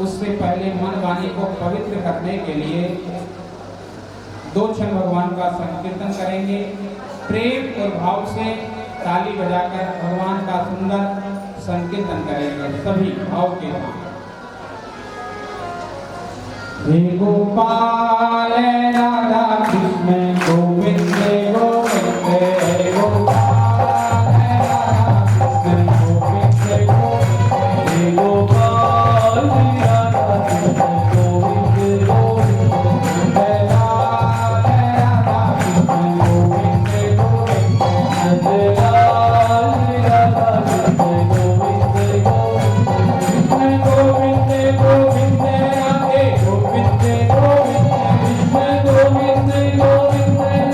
उससे पहले मन वाणी को पवित्र करने के लिए 2 क्षण भगवान का संकीर्तन करेंगे। प्रेम और भाव से ताली बजाकर भगवान का सुंदर संकीर्तन करेंगे सभी भाव के साथ। हे गोपाल राधा कृष्ण गोविंद गोविंद, हे गोपाल राधा कृष्ण गोविंद गोविंद, हे गोपाल राधा कृष्ण गोविंद गोविंद, हे लाल राधा कृष्ण गोविंद गोविंद, हे लाल राधा कृष्ण गोविंद गोविंद, कृष्ण गोविंद गोविंद राधे गोविंद गोविंद, कृष्ण गोविंद गोविंद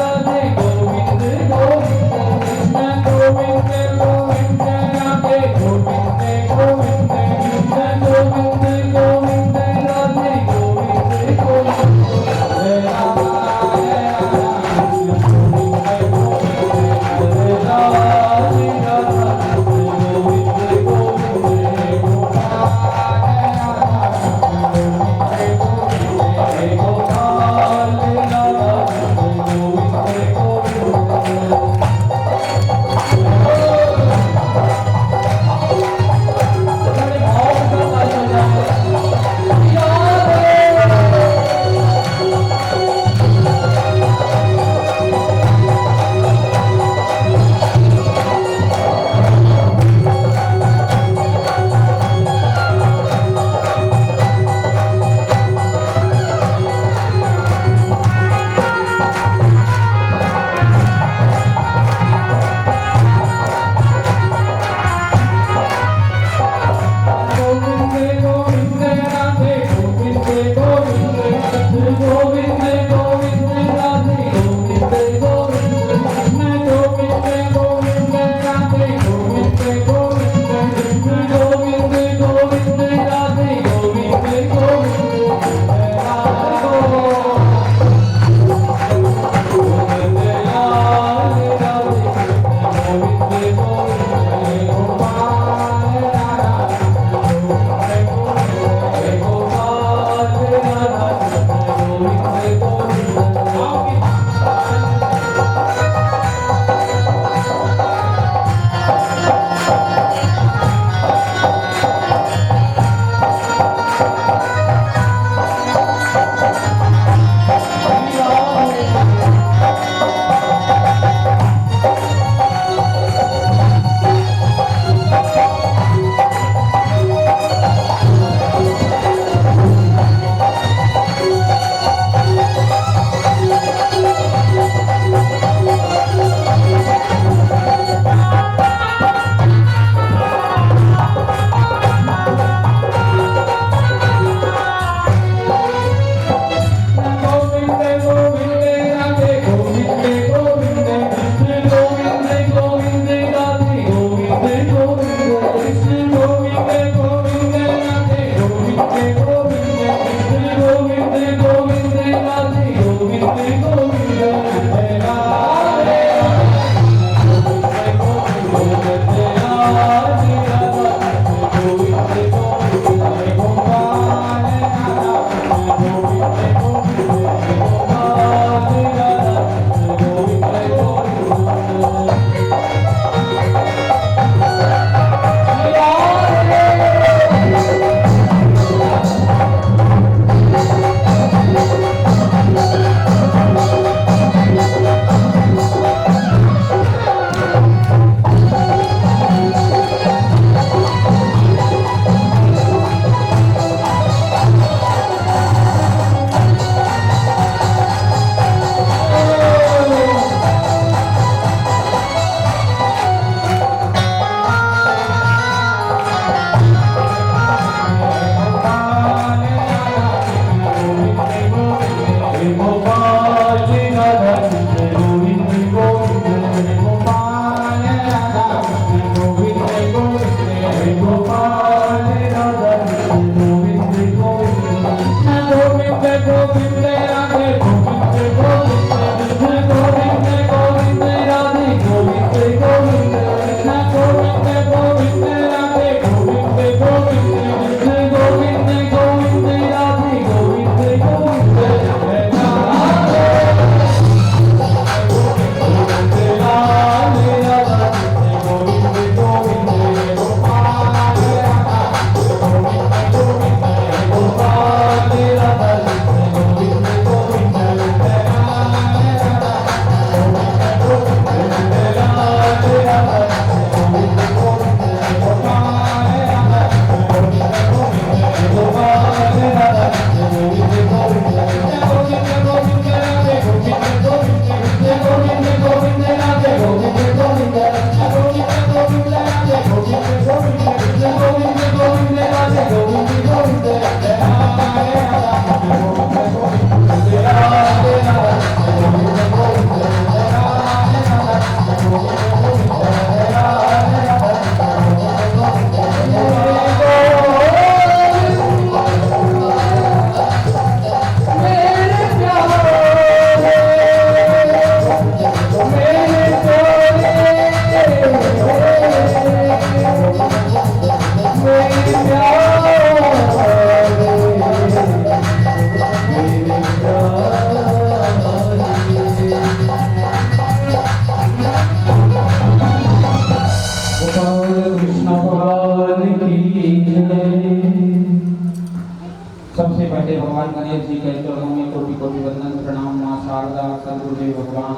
सबसे पहले भगवान गणेश जी के चरणों में कोटि कोटि वंदन प्रणाम। माँ शारदा, सदगुरुदेव भगवान,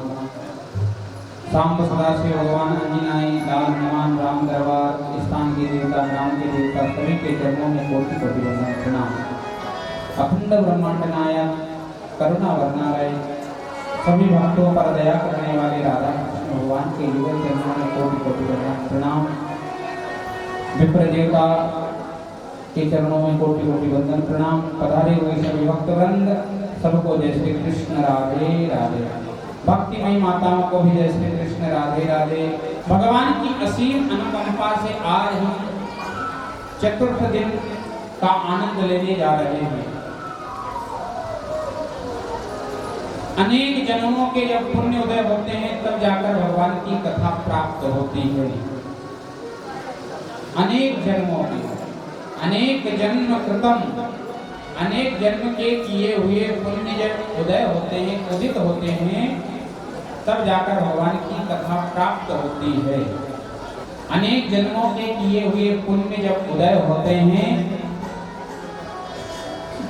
शाम सदाशिव भगवान, अंजनाई, लाल हनुमान, राम दरबार, स्थान के देवता, ग्राम के देवता, सभी के चरणों में कोटि कोटि वंदन प्रणाम। अखंड ब्रह्मांड नायक, करुणा वर्णालय, सभी भक्तों पर दया करने वाले राधा कृष्ण भगवान के युगल चरणों में कोटि कोटि वंदन प्रणाम। विप्र देवता के चरणों में कोटि कोटि वंदन प्रणाम। पधारे हुए सभी भक्तवृंद, सबको जय श्री कृष्ण राधे राधे। भक्तिमयी माताओं को भी जय श्री कृष्ण राधे राधे। भगवान की असीम अनुकंपा से आज हम चतुर्थ दिन का आनंद लेने जा रहे हैं। अनेक जन्मों के जब पुण्य उदय होते हैं तब जाकर भगवान की कथा प्राप्त होती है। अनेक जन्मों के, अनेक जन्म कृतम, अनेक जन्म के किए हुए पुण्य जब उदय होते हैं, उदित होते हैं, तब जाकर भगवान की कथा प्राप्त होती है। अनेक जन्मों के किए हुए पुण्य जब उदय होते हैं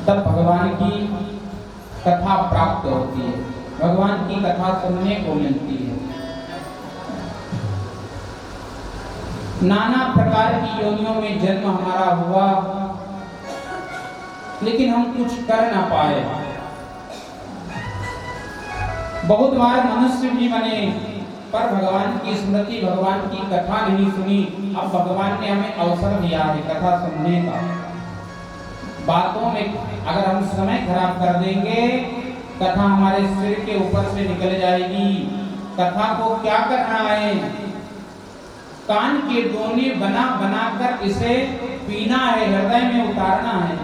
तब भगवान की कथा प्राप्त होती है, भगवान की कथा सुनने को मिलती है। नाना प्रकार की योनियों में जन्म हमारा हुआ, लेकिन हम कुछ कर ना पाए। बहुत बार मनुष्य भी बने पर भगवान की स्मृति, भगवान की कथा नहीं सुनी। अब भगवान ने हमें अवसर दिया है कथा सुनने का। बातों में अगर हम समय खराब कर देंगे, कथा हमारे सिर के ऊपर से निकल जाएगी। कथा को क्या करना है? कान के दोने बना बना कर इसे पीना है, हृदय में उतारना है,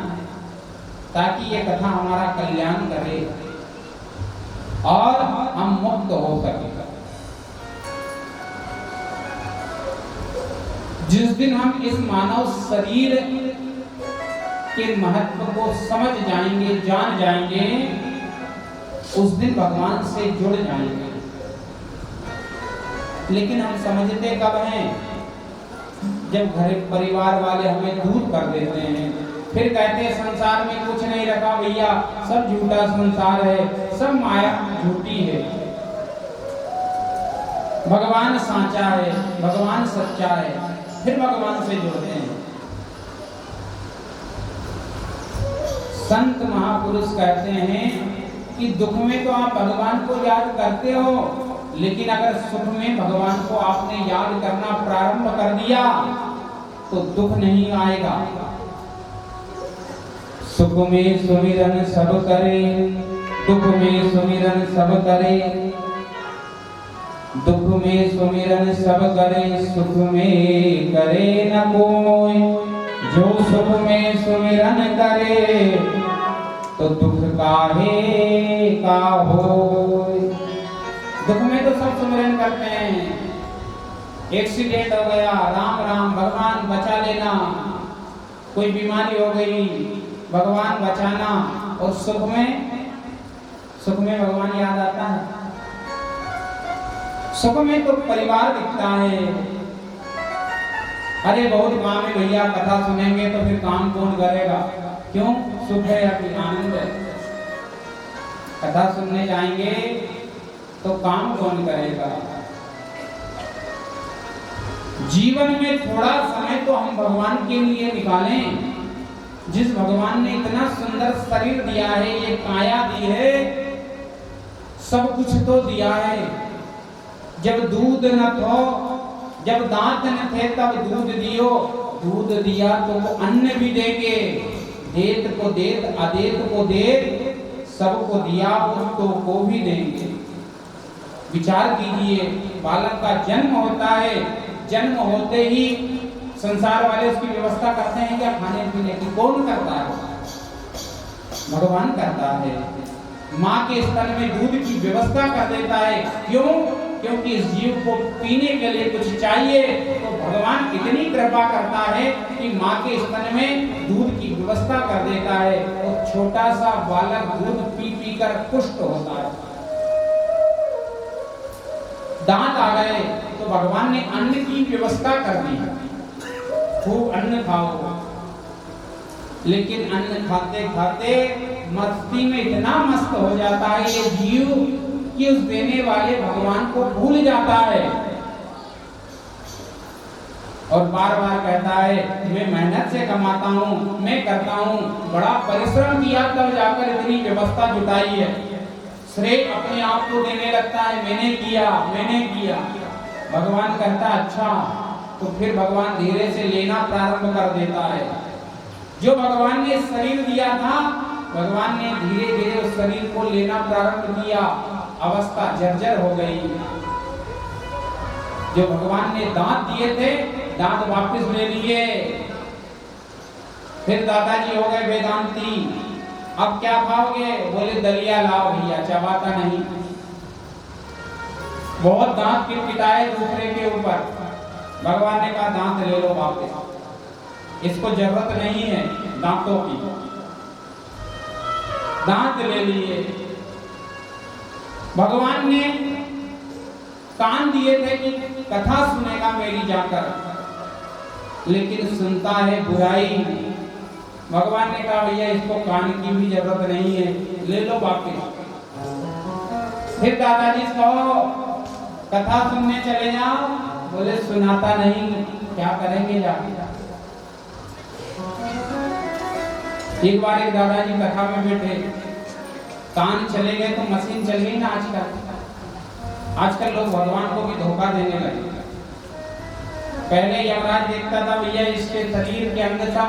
ताकि ये कथा हमारा कल्याण करे और हम मुक्त हो सके। जिस दिन हम इस मानव शरीर के महत्व को समझ जाएंगे, जान जाएंगे, उस दिन भगवान से जुड़ जाएंगे। लेकिन हम समझते कब हैं? जब घर परिवार वाले हमें दूर कर देते हैं, फिर कहते हैं संसार में कुछ नहीं रखा भैया, सब झूठा संसार है, सब माया झूठी है, भगवान साचा है, भगवान सच्चा है। फिर भगवान से जुड़ते हैं। संत महापुरुष कहते हैं कि दुख में तो आप भगवान को याद करते हो, लेकिन अगर सुख में भगवान को आपने याद करना प्रारंभ कर दिया तो दुख नहीं आएगा। सुख में सुमिरन सब करे, दुख में सुमिरन सब करे, दुख में सुमिरन सब करे, सुख में करे न कोई। जो सुख में सुमिरन करे तो दुख काहे का होय। दुख में तो सब सुमिरन करते हैं। एक्सीडेंट हो गया, राम राम भगवान बचा लेना, कोई बीमारी हो गई, भगवान बचाना। और सुख में भगवान याद आता है। सुख में तो परिवार दिखता है। अरे बहुत काम है भैया, कथा सुनेंगे तो फिर काम कौन करेगा? क्यों? सुख है, अभी आनंद है। कथा सुनने जाएंगे तो काम कौन करेगा? जीवन में थोड़ा समय तो हम भगवान के लिए निकालें। जिस भगवान ने इतना सुंदर शरीर दिया है, ये काया दी है, सब कुछ तो दिया है। जब दूध न थो, जब दांत न थे तब दूध दियो, दूध दिया तो वो अन्न भी देंगे। देत को देत, अदेत को देत, सबको दिया पुस्तों को भी देंगे। विचार कीजिए, बालक का जन्म होता है, जन्म होते ही संसार वाले उसकी व्यवस्था करते हैं क्या खाने पीने की? कौन करता है? भगवान करता है। माँ के स्तन में दूध की व्यवस्था कर देता है। क्यों? क्योंकि इस जीव को पीने के लिए कुछ चाहिए, तो भगवान इतनी कृपा करता है कि माँ के स्तन में दूध की व्यवस्था कर देता है और छोटा सा बालक दूध पी पी कर पुष्ट होता है। दांत आ गए तो भगवान ने अन्न की व्यवस्था कर दी, खूब अन्न खाओ। लेकिन अन्न खाते खाते मस्ती में इतना मस्त हो जाता है ये जीव कि उस देने वाले भगवान को भूल जाता है और बार बार कहता है मैं मेहनत से कमाता हूँ, मैं करता हूँ, बड़ा परिश्रम किया तब जाकर इतनी व्यवस्था जुटाई है। श्रेय अपने आप को देने लगता है, मैंने किया। भगवान कहता अच्छा, तो फिर भगवान धीरे से लेना प्रारंभ कर देता है। जो भगवान ने शरीर दिया था, भगवान ने धीरे धीरे उस शरीर को लेना प्रारंभ किया, अवस्था जर्जर हो गई। जो भगवान ने दांत दिए थे, दांत वापस ले लिए। फिर दादाजी हो गए वेदांती, अब क्या खाओगे? बोले दलिया लाओ भैया, चबाता नहीं। बहुत दांत पिटाए दूसरे के ऊपर, भगवान ने कहा दांत ले लो वापस, इसको जरूरत नहीं है दांतों की। दांत ले लिए। भगवान ने कान दिए थे कि कथा सुनेगा मेरी जाकर, लेकिन सुनता है बुराई। भगवान ने कहा भैया इसको कान की भी जरूरत नहीं है, ले लो वापस। फिर दादाजी कहो कथा सुनने चले जाओ, बोले सुनाता नहीं, क्या करेंगे जाके। एक बार एक दादाजी कथा में बैठे, कान चले गए तो मशीन चल गई ना आजकल लोग भगवान को भी धोखा देने लगे। पहले यमराज देखता था भैया इसके शरीर के अंदर सब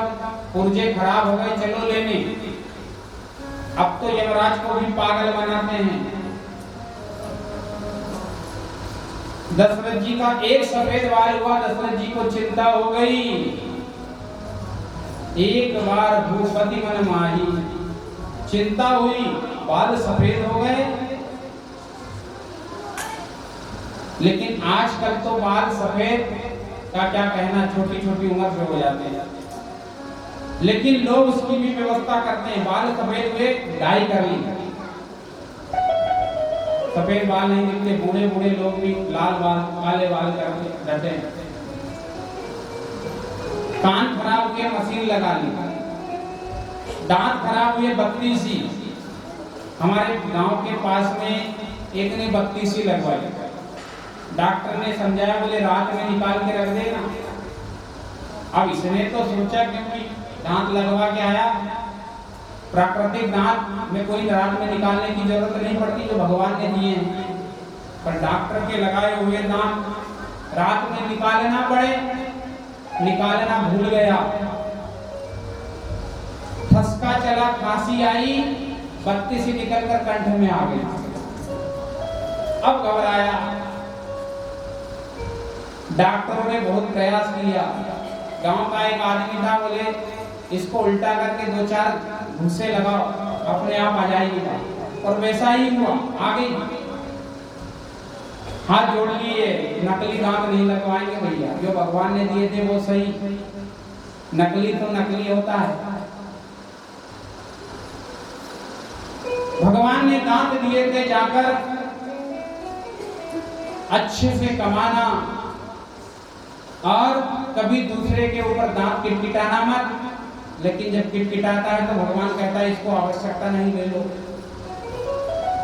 पुर्जे खराब हो गए, चलो लेने। अब तो यमराज को भी पागल बनाते हैं। दशरथ जी का एक सफेद बाल हुआ, दशरथ जी को चिंता हो गई। एक बार भूपति मन माही, चिंता हुई, बाल सफेद हो गए। लेकिन आजकल तो बाल सफेद का क्या कहना, छोटी छोटी उम्र में हो जाते हैं, लेकिन लोग उसकी भी व्यवस्था करते हैं। बाल सफेद हुए, डाई कर ली, सफेद बाल नहीं दिखते, बूढ़े बूढ़े लोग भी लाल बाल काले बाल करके डटे। कान खराब हुए, मशीन लगा ली। दांत खराब हुए, बत्ती सी। हमारे गांव के पास में एक ने बत्ती सी लगवाई। डॉक्टर ने समझाया, बोले रात में निकाल के रख देना। अब इसने तो सोचा क्योंकि दांत लगवा के आया, प्राकृतिक दांत में कोई रात में निकालने की जरूरत नहीं पड़ती, जो भगवान ने दिए हैं। पर डॉक्टर के लगाए हुए दांत रात में निकालना पड़े, निकालना भूल गया। ठसका चला, खांसी आई, बत्ती से निकलकर कंठ में आ गई। अब घबराया। डॉक्टरों ने बहुत प्रयास किया। गांव का एक आदमी था, बोले इसको उल्टा करके 2-4 घूंसे लगाओ, अपने आप आ जाएगी बात। और वैसा ही हुआ, आ गई। हाथ जोड़ लिए, नकली दांत नहीं लगवाएंगे भैया, जो भगवान ने दिए थे वो सही, नकली तो नकली होता है। भगवान ने दांत दिए थे जाकर अच्छे से कमाना, और कभी दूसरे के ऊपर दांत किटकिटाना मत। लेकिन जब किटकिटाता है तो भगवान कहता है इसको आवश्यकता नहीं, ले लो।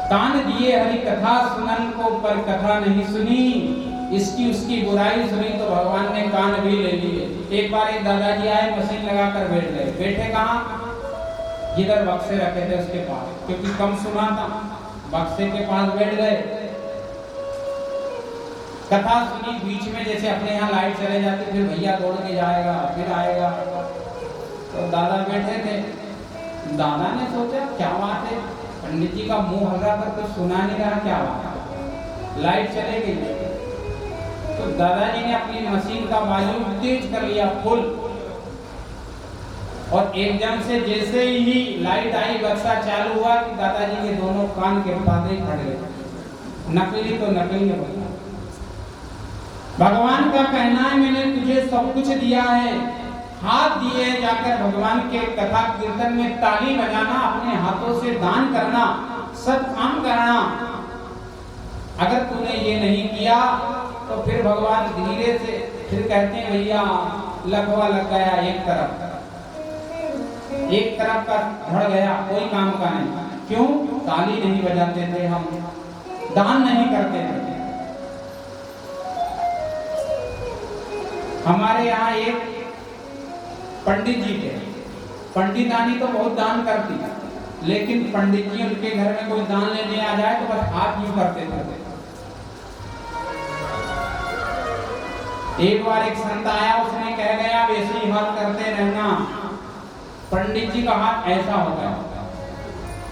कान दिए हरि कथा सुनन को, पर कथा नहीं सुनी, इसकी उसकी बुराई सुनी तो भगवान ने कान भी ले लिए। एक बार एक दादाजी आए, मशीन लगाकर बैठ गए। बैठे कहाँ? जिधर बक्से रखे थे उसके पास, क्योंकि कम सुना था, बक्से के पास बैठ गए। कथा सुनी, बीच में जैसे अपने यहाँ लाइट चले जाती, फिर भैया दौड़ के जाएगा, फिर आएगा। तो दादा बैठे थे। दादा ने सोचा क्या बात है, पंडित जी का मुंह हल रहा था, कुछ सुना नहीं रहा, क्या बात है। लाइट चले गई तो दादाजी ने अपनी मशीन का वॉल्यूम तेज कर लिया, फुल। और एकदम से जैसे ही लाइट आई, बक्सा चालू हुआ कि दादाजी के दोनों कान के पाते खड़ गए। नकली तो नकली है। भगवान का कहना है मैंने तुझे सब कुछ दिया है। हाथ दिए जाकर भगवान के कथा कीर्तन में ताली बजाना, अपने हाथों से दान करना, सत काम करना। अगर तूने ये नहीं किया तो फिर भगवान धीरे से फिर कहते हैं भैया लकवा लग गया एक तरफ। एक तरफ का धड़ गया, कोई काम का नहीं। क्यों? ताली नहीं बजाते थे हम, दान नहीं करते थे। हमारे यहाँ एक पंडित जी थे, पंडितानी तो बहुत दान करती, लेकिन पंडित जी उनके घर में कोई दान लेने आ जाए तो बस हाथ यूं करते थे। एक बार एक संत आया, उसने कह गया आप ऐसे ही हाथ करते रहना। पंडित जी का हाथ ऐसा हो गया,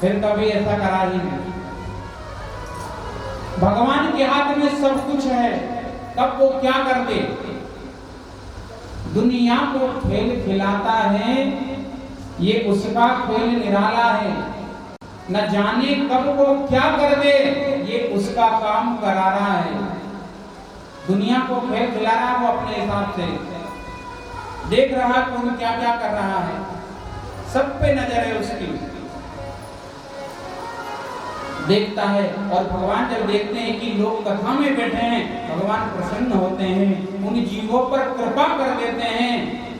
फिर कभी ऐसा करा ही नहीं। भगवान के हाथ में सब कुछ है, तब वो क्या कर दे? दुनिया को खेल खिलाता है, ये उसका खेल निराला है। न जाने कब वो क्या कर दे, ये उसका काम करा रहा है। दुनिया को खेल खिला रहा है वो अपने हिसाब से, देख रहा है कौन क्या क्या कर रहा है, सब पे नजर है उसकी, देखता है। और भगवान जब देखते हैं कि लोग कथा में बैठे हैं, भगवान प्रसन्न होते हैं, उन जीवों पर कृपा कर देते हैं,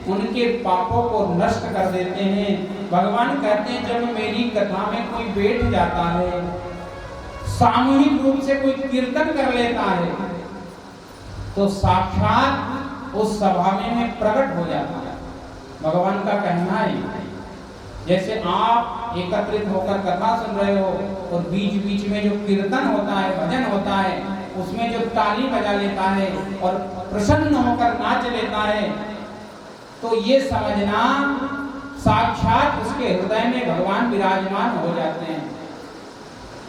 उनके पापों को नष्ट कर देते हैं। भगवान कहते हैं जब मेरी कथा में कोई बैठ जाता है, सामूहिक रूप से कोई कीर्तन कर लेता है, तो साक्षात उस सभा में मैं प्रकट हो जाता है। भगवान का कहना है जैसे आप एकत्रित होकर कथा सुन रहे हो और बीच बीच में जो कीर्तन होता है, भजन होता है, उसमें जो ताली बजा लेता है और प्रसन्न होकर नाच लेता है, तो ये समझना साक्षात उसके हृदय में भगवान विराजमान हो जाते हैं।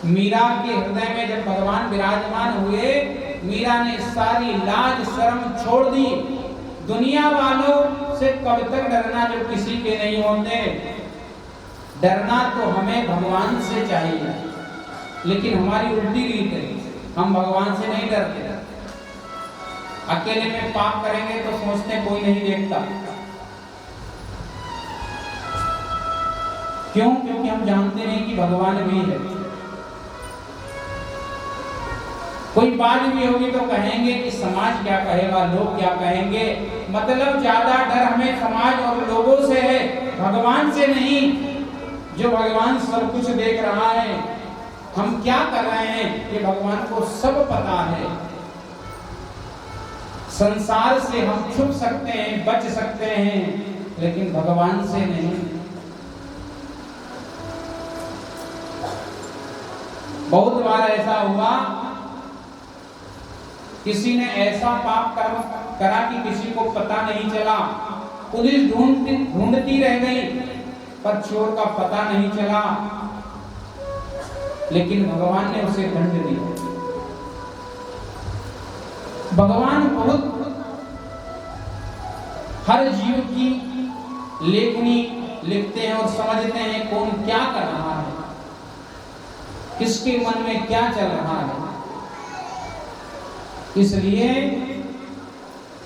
मीरा के हृदय में जब भगवान विराजमान हुए, मीरा ने सारी लाज शर्म छोड़ दी। दुनिया वालों से कब तक डरना जब किसी के नहीं होते? डरना तो हमें भगवान से चाहिए, लेकिन हमारी उल्टी रीत है, हम भगवान से नहीं डरते। अकेले में पाप करेंगे तो सोचते कोई नहीं देखता। क्यों? क्योंकि हम जानते नहीं कि भगवान भी है। कोई बात भी होगी तो कहेंगे कि समाज क्या कहेगा, लोग क्या कहेंगे। मतलब ज्यादा डर हमें समाज और लोगों से है, भगवान से नहीं। जो भगवान सब कुछ देख रहा है, हम क्या कर रहे हैं ये भगवान को सब पता है। संसार से हम छुप सकते हैं, बच सकते हैं, लेकिन भगवान से नहीं। बहुत बार ऐसा हुआ, किसी ने ऐसा पाप कर्म करा कि किसी को पता नहीं चला, पुलिस ढूंढती रह गई पर चोर का पता नहीं चला, लेकिन भगवान ने उसे दंड दिया। भगवान बहुत हर जीव की लेखनी लिखते हैं और समझते हैं कौन क्या कर रहा है, किसके मन में क्या चल रहा है। इसलिए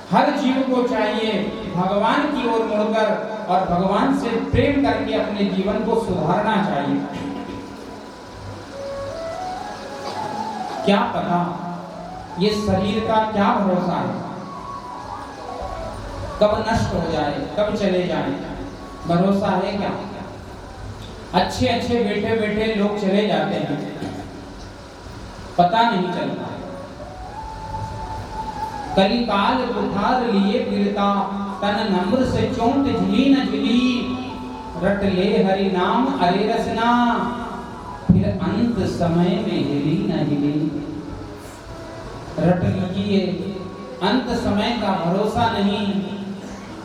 हर जीव को चाहिए भगवान की ओर मुड़कर और भगवान से प्रेम करके अपने जीवन को सुधारना चाहिए। क्या पता ये शरीर का क्या भरोसा है, कब नष्ट हो जाए, कब चले जाए, भरोसा है क्या? अच्छे अच्छे बैठे बैठे लोग चले जाते हैं, पता नहीं चलता। कलिकाल कुठार लिए फिरता, तन नम्र से चोट झिली न झिली, रट ले हरि नाम अरे रसना, फिर अंत समय में हिली न हिली। रट लीजिए, अंत समय का भरोसा नहीं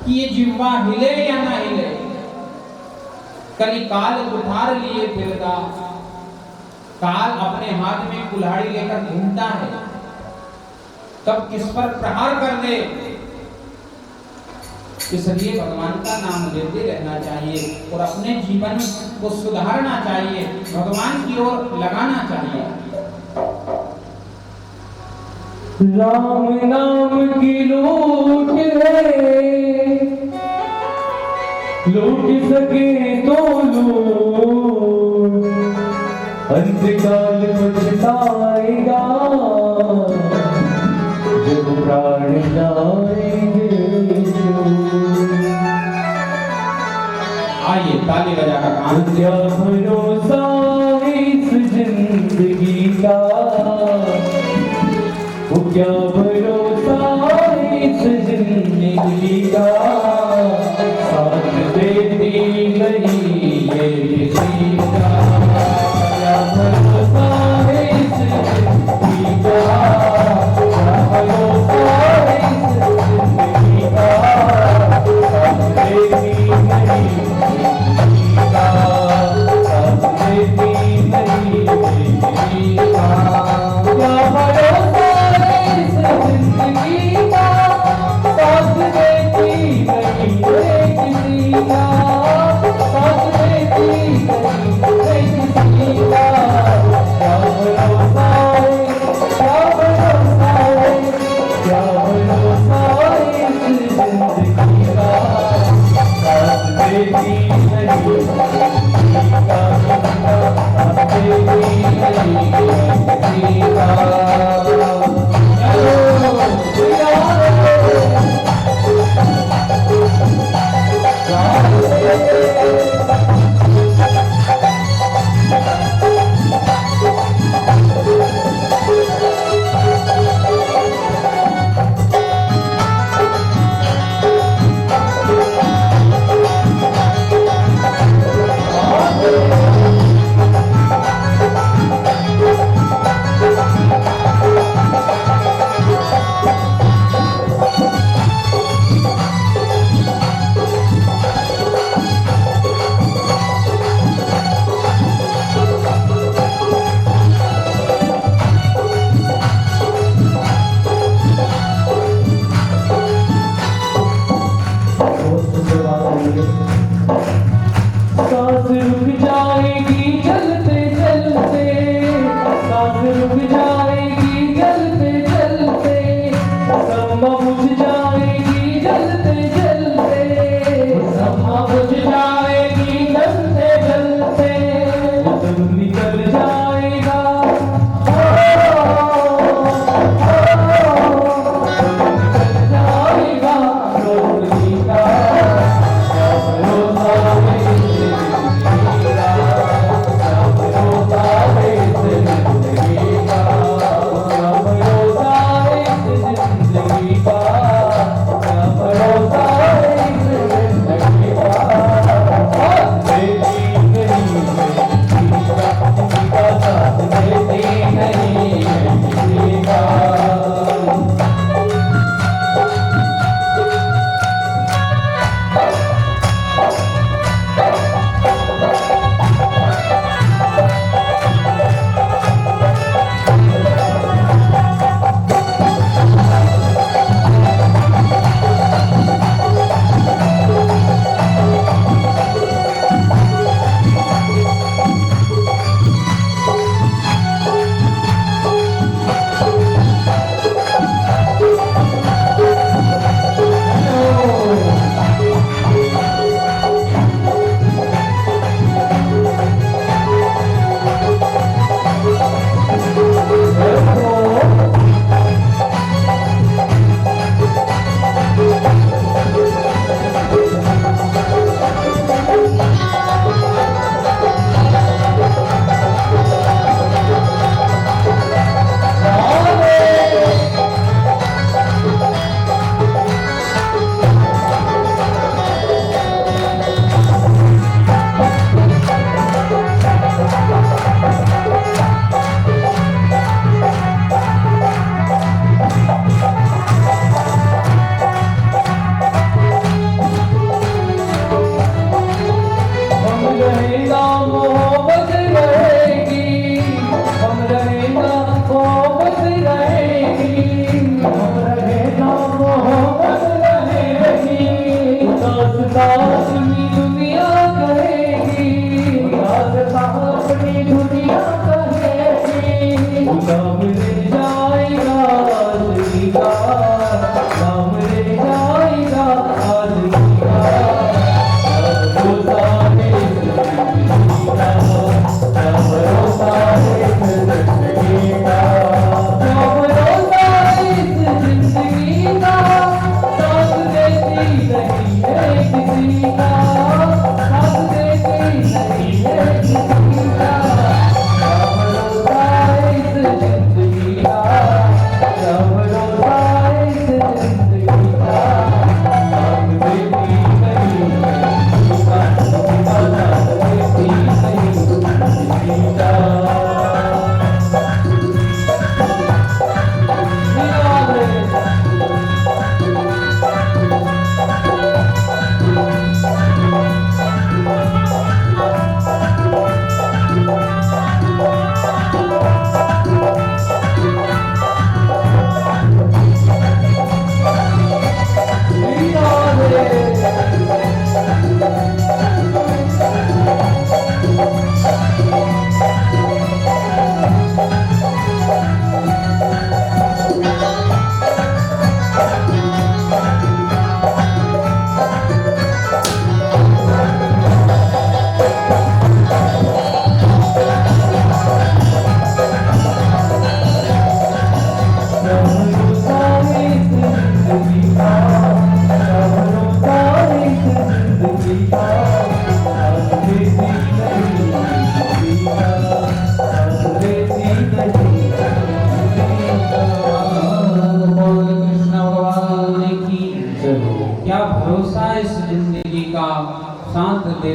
कि ये जिह्वा हिले या ना हिले। कलिकाल कुठार लिए फिरता, काल अपने हाथ में कुल्हाड़ी लेकर घूमता है, कब किस पर प्रहार कर दे। इसलिए भगवान का नाम लेते रहना चाहिए और अपने जीवन को सुधारना चाहिए, भगवान की ओर लगाना चाहिए। राम नाम की लूट है, लूट सके तो लूट, अंतकाल पछताएगा जब प्राण जाएंगे। आइए ताली बजाकर आनंद क्या भरोसा इस जिंदगी का, वो क्या भरोसा इस जिंदगी का, साथ देती नहीं ये किसी का। क्या भरोसा इस जिंदगी का, क्या भरोसा इस जिंदगी का, साथ देती नहीं किसी का, साथ देती नहीं किसी का। क्या भरोसा इस जिंदगी का, साथ देती नहीं किसी का, साथ देती नहीं किसी का। क्या भरोसा है, क्या भरोसा है, क्या भरोसा इस जिंदगी का, साथ देती नहीं किसी का, साथ देती नहीं किसी का।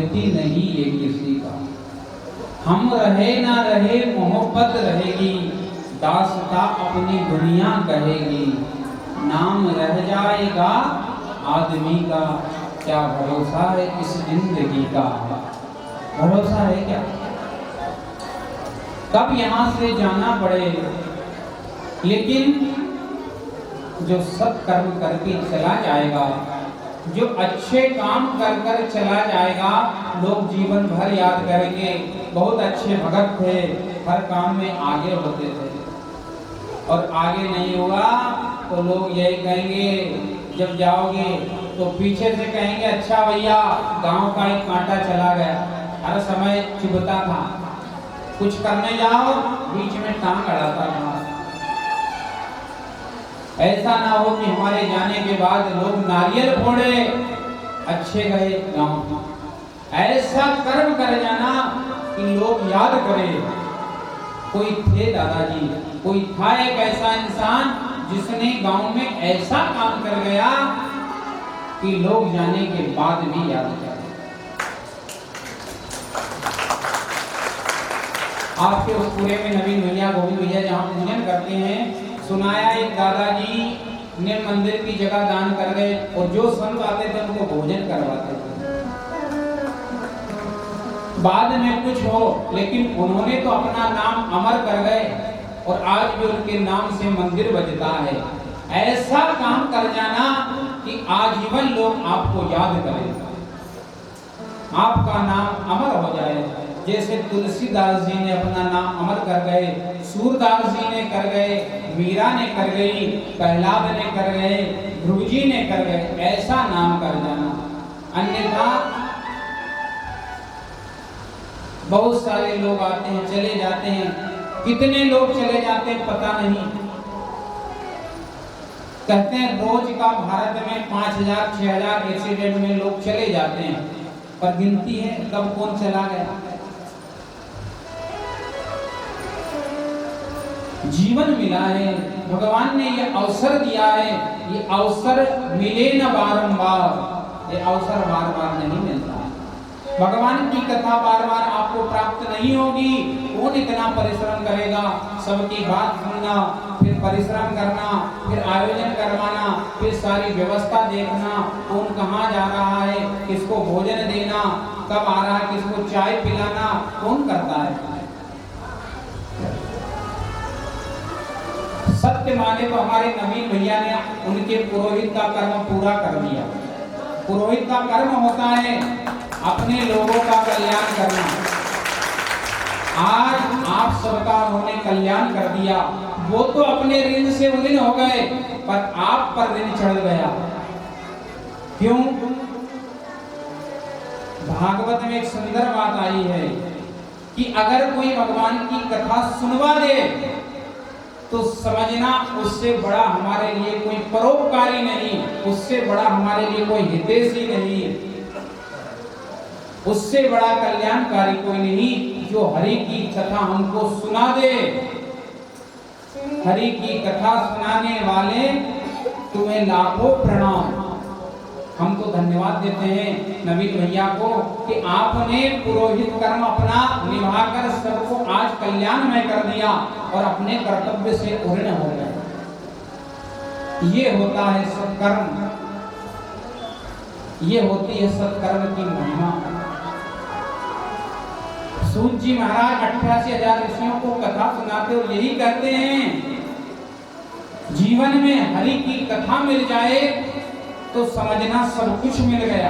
देती नहीं ये किसी का। हम रहे ना रहे मोहब्बत रहेगी, दास्तां अपनी दुनिया कहेगी। नाम रह जाएगा आदमी का, क्या भरोसा है इस जिंदगी का। भरोसा है क्या? कब यहाँ से जाना पड़े, लेकिन जो सत्कर्म करके चला जाएगा, जो अच्छे काम कर कर चला जाएगा, लोग जीवन भर याद करेंगे बहुत अच्छे भगत थे, हर काम में आगे होते थे। और आगे नहीं हुआ तो लोग यही कहेंगे, जब जाओगे तो पीछे से कहेंगे अच्छा भैया गांव का एक कांटा चला गया, हर समय चुभता था, कुछ करने जाओ बीच में टांग अड़ाता था। ऐसा ना हो कि हमारे जाने के बाद लोग नारियल फोड़े, अच्छे गए गांव। ऐसा कर्म कर जाना कि लोग याद करें। कोई थे दादाजी, कोई था एक ऐसा इंसान जिसने गांव में ऐसा काम कर गया कि लोग जाने के बाद भी याद करें। आपके उस पूरे में नवीन भैया, गोविंद भैया जहाँ पूजन करते हैं, सुनाया एक दादाजी ने मंदिर की जगह दान कर गए और जो संत आते थे उनको भोजन करवाते थे। बाद में कुछ हो, लेकिन उन्होंने तो अपना नाम अमर कर गए और आज भी उनके नाम से मंदिर बजता है। ऐसा काम कर जाना कि आजीवन लोग आपको याद करें, आपका नाम अमर हो जाए। जैसे तुलसीदास जी ने अपना नाम अमर कर गए, सूरदास जी ने कर गए, मीरा ने कर गई, प्रहलाद ने कर गए, ध्रुव जी ने कर गए, ऐसा नाम कर जाना। अन्यथा बहुत सारे लोग आते हैं चले जाते हैं, कितने लोग चले जाते हैं पता नहीं। कहते हैं रोज का भारत में 5000 6000 एक्सीडेंट में लोग चले जाते हैं, पर गिनती है कब कौन चला गया। जीवन मिला है, भगवान ने ये अवसर दिया है, ये अवसर मिले न बारंबार, ये अवसर बार बार नहीं मिलता। भगवान की कथा बार बार आपको प्राप्त नहीं होगी। कौन इतना परिश्रम करेगा, सबकी बात सुनना, फिर परिश्रम करना, फिर आयोजन करवाना, फिर सारी व्यवस्था देखना, कौन कहाँ जा रहा है, किसको भोजन देना, कब आ रहा है, किसको चाय पिलाना, कौन करता है। सत्य माने तो हमारे नवीन भैया ने उनके पुरोहित का कर्म पूरा कर दिया। पुरोहित का कर्म होता है अपने लोगों का कल्याण करना। आज आप सबका उन्होंने कल्याण कर दिया। वो तो अपने ऋण से उन्हीं हो गए, पर आप पर ऋण चढ़ गया। क्यों? भागवत में एक सुंदर बात आई है कि अगर कोई भगवान की कथा सुनवा दे तो समझना उससे बड़ा हमारे लिए कोई परोपकारी नहीं, उससे बड़ा हमारे लिए कोई हितैषी नहीं, उससे बड़ा कल्याणकारी कोई नहीं जो हरि की कथा हमको सुना दे। हरि की कथा सुनाने वाले तुम्हें लाखों प्रणाम। हम तो धन्यवाद देते हैं नवीन भैया को कि आपने पुरोहित कर्म अपना निभाकर सबको आज कल्याणमय कर दिया और अपने कर्तव्य से पूर्ण हो गए। ये होता है सत्कर्म, ये होती है सत्कर्म की महिमा। सूत जी महाराज 88,000 ऋषियों को कथा सुनाते और यही कहते हैं जीवन में हरि की कथा मिल जाए तो समझना सब कुछ मिल गया।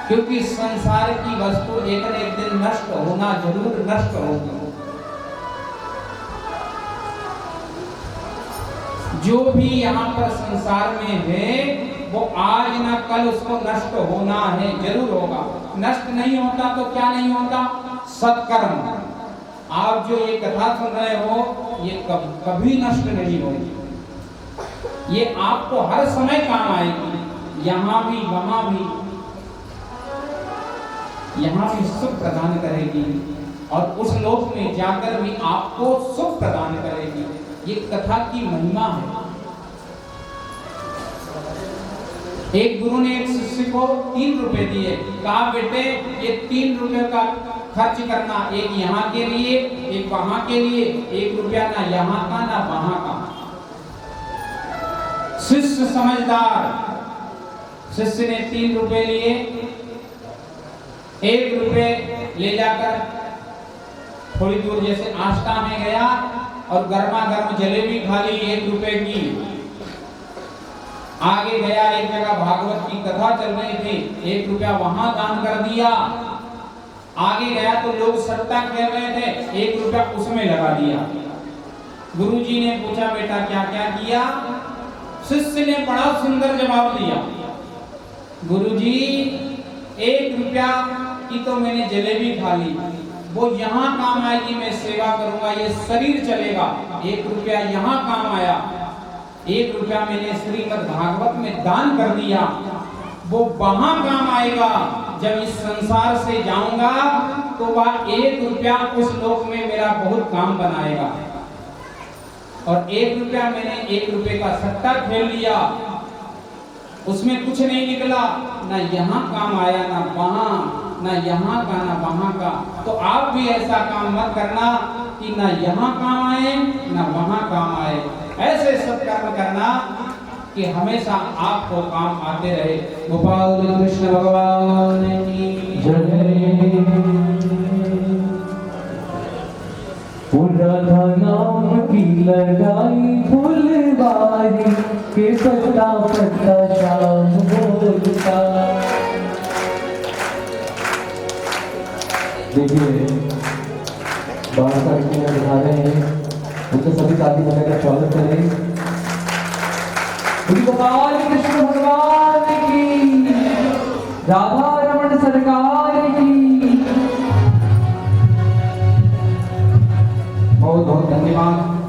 क्योंकि संसार की वस्तु एक न एक दिन नष्ट होना, जरूर नष्ट होगी। जो भी यहाँ पर संसार में है वो आज न कल उसको नष्ट होना है, जरूर होगा। नष्ट नहीं होता तो क्या नहीं होता? सत्कर्म। आप जो ये कथा सुन रहे हो ये कभी नष्ट नहीं होगी, ये आपको हर समय काम आएगी, यहाँ भी वहां भी, यहाँ भी सुख प्रदान करेगी और उस लोक में जाकर भी आपको सुख प्रदान करेगी। ये कथा की महिमा है। एक गुरु ने एक शिष्य को 3 रुपए दिए, कहा बेटे ये 3 रुपए का खर्च करना, एक यहाँ के लिए एक वहां के लिए, 1 रुपया ना यहाँ का ना वहां का। शिष्य समझदार, शिष्य ने 3 रुपए लिए, 1 रुपए ले जाकर थोड़ी दूर जैसे आष्टा में गया और गर्मा गर्म जलेबी खा ली 1 रुपए की। आगे गया, एक जगह भागवत की कथा चल रही थी, 1 रुपया वहां दान कर दिया। आगे गया तो लोग सट्टा खेल रहे थे, 1 रुपया उसमें लगा दिया। गुरुजी ने पूछा बेटा क्या क्या किया? शिष्य ने बड़ा सुंदर जवाब दिया, गुरुजी 1 रुपया की तो मैंने जलेबी खा ली, वो यहाँ काम आएगी, मैं सेवा करूंगा, ये शरीर चलेगा। 1 रुपया यहाँ काम आया, 1 रुपया मैंने श्रीमद् भागवत में दान कर दिया, वो वहां काम आएगा। जब इस संसार से जाऊंगा तो वह 1 रुपया उस लोक में मेरा बहुत काम बनाएगा। और 1 रुपया मैंने 1 रुपये का सट्टा खेल लिया, उसमें कुछ नहीं निकला, ना यहाँ काम आया ना वहां, ना यहाँ का ना वहां का। तो आप भी ऐसा काम मत करना कि ना यहाँ काम आए ना वहां काम आए। ऐसे सत्कर्म करना कि हमेशा आपको काम आते रहे। गोपाल कृष्ण भगवान की जय। राधा नाम की लगाई फुलवारी के पत्ता पत्ता शाम बोलता। देखिए बाहर साइड में दिखा रहे हैं, उनके सभी साथी बने का स्वागत करें। गोपाल कृष्ण भगवान की, राधा रमण सरकार की बहुत बहुत धन्यवाद।